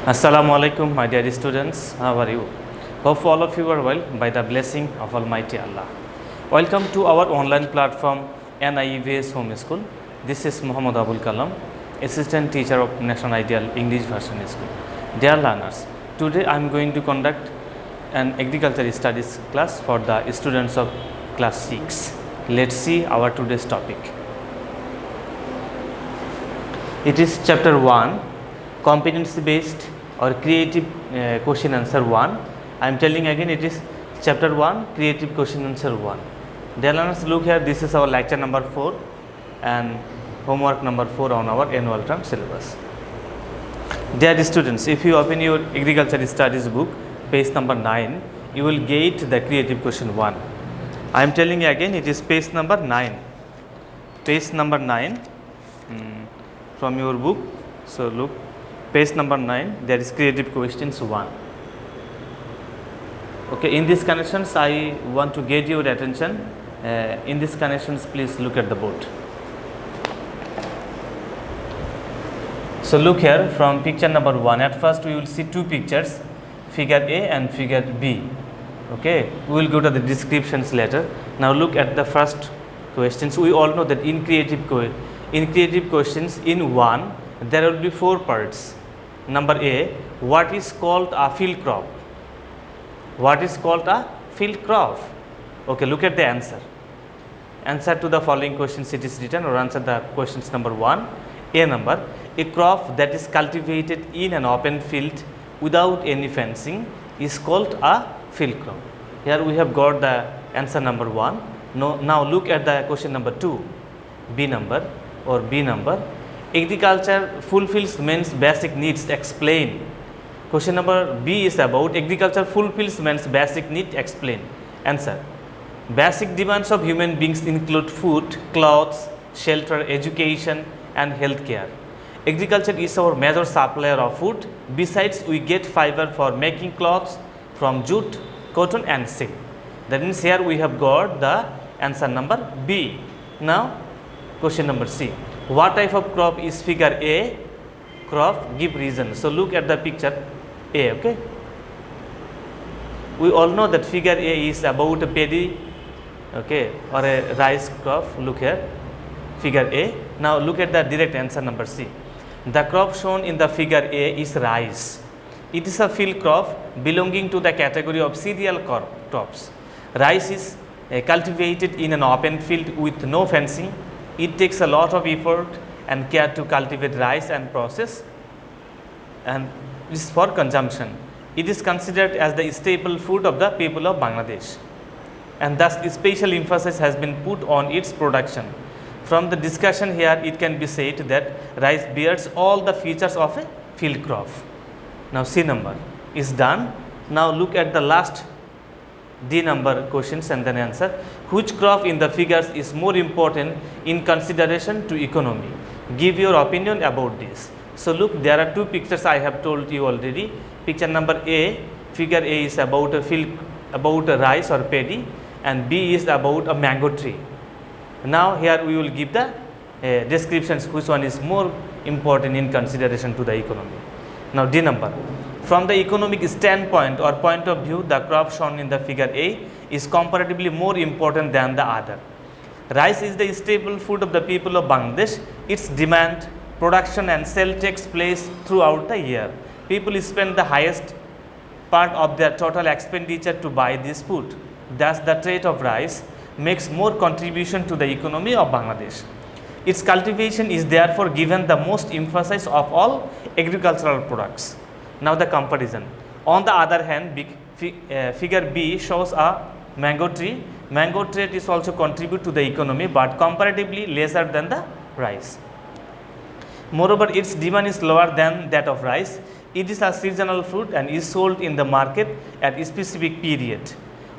Assalamu alaikum, my dear students. How are you? Hope all of you are well by the blessing of Almighty Allah. Welcome to our online platform NIEVS Home School. This is Muhammad Abul Kalam, Assistant Teacher of National Ideal English Version School. Dear learners, today I am going to conduct an agriculture studies class for the students of class 6. Let's see our today's topic. It is chapter 1, competency based or creative question answer 1. I am telling again, it is chapter 1, creative question answer 1. Dear learners, look here, this is our lecture number 4 and homework number 4 on our annual term syllabus. Dear students, if you open your agriculture studies book, page number 9, you will get the creative question 1. I am telling you again, it is page number 9. Page number 9 from your book. So look, page number 9, there is creative questions 1. Okay, in these connections I want to get your attention. In these connections, please look at the board. So look here from picture number 1. At first we will see two pictures, figure A and figure B. Okay, we will go to the descriptions later. Now look at the first questions. We all know that in creative questions in 1 there will be 4 parts. Number A, what is called a field crop? What is called a field crop? Okay, look at the answer. Answer to the following questions it is written, or answer the questions number 1. A number, a crop that is cultivated in an open field without any fencing is called a field crop. Here we have got the answer number 1. Now look at the question number 2. B number. Agriculture fulfills man's basic needs, explain. Question number B is about agriculture fulfills man's basic need, explain. Answer. Basic demands of human beings include food, clothes, shelter, education and healthcare. Agriculture is our major supplier of food. Besides, we get fiber for making clothes from jute, cotton and silk. That means here we have got the answer number B. Now question number C. What type of crop is figure A crop? Give reason. So look at the picture A. Okay. We all know that figure A is about a paddy, okay, or a rice crop. Look here, figure A. Now look at the direct answer number C. The crop shown in the figure A is rice. It is a field crop belonging to the category of cereal crops. Rice is cultivated in an open field with no fencing. It takes a lot of effort and care to cultivate rice and process, and is for consumption. It is considered as the staple food of the people of Bangladesh, and thus special emphasis has been put on its production. From the discussion here, it can be said that rice bears all the features of a field crop. Now C number is done. Now look at the last D number questions and then answer. Which crop in the figures is more important in consideration to economy? Give your opinion about this. So look, there are two pictures I have told you already. Picture number A, figure A is about a field, about a rice or paddy, and B is about a mango tree. Now here we will give the descriptions which one is more important in consideration to the economy. Now D number. From the economic standpoint or point of view, the crop shown in the figure A is comparatively more important than the other. Rice is the staple food of the people of Bangladesh. Its demand, production and sale takes place throughout the year. People spend the highest part of their total expenditure to buy this food. Thus, the trade of rice makes more contribution to the economy of Bangladesh. Its cultivation is therefore given the most emphasis of all agricultural products. Now the comparison. On the other hand, figure B shows a mango tree. Mango trade is also contribute to the economy, but comparatively lesser than the rice. Moreover, its demand is lower than that of rice. It is a seasonal fruit and is sold in the market at a specific period.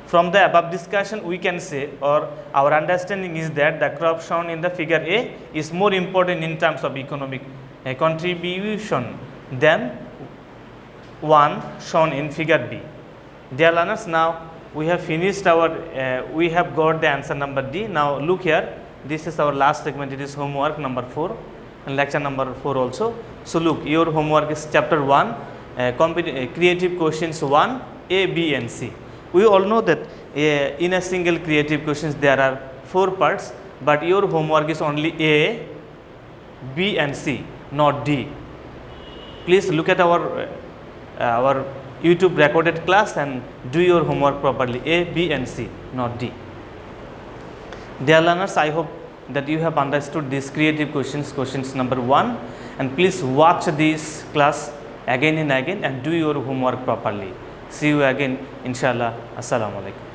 From the above discussion, we can say, or our understanding is that the crop shown in the figure A is more important in terms of economic contribution than one shown in figure B. Dear learners, now we have finished our, we have got the answer number D. Now look here, this is our last segment, it is homework number 4 and lecture number 4 also. So look, your homework is chapter 1, creative questions 1, A, B and C. We all know that in a single creative questions there are 4 parts, but your homework is only A, B and C, not D. Please look at our YouTube recorded class and do your homework properly, A, B and C, not D. Dear learners, I hope that you have understood these creative questions number 1, and please watch this class again and again and do your homework properly. See you again, inshallah. Assalamu alaikum.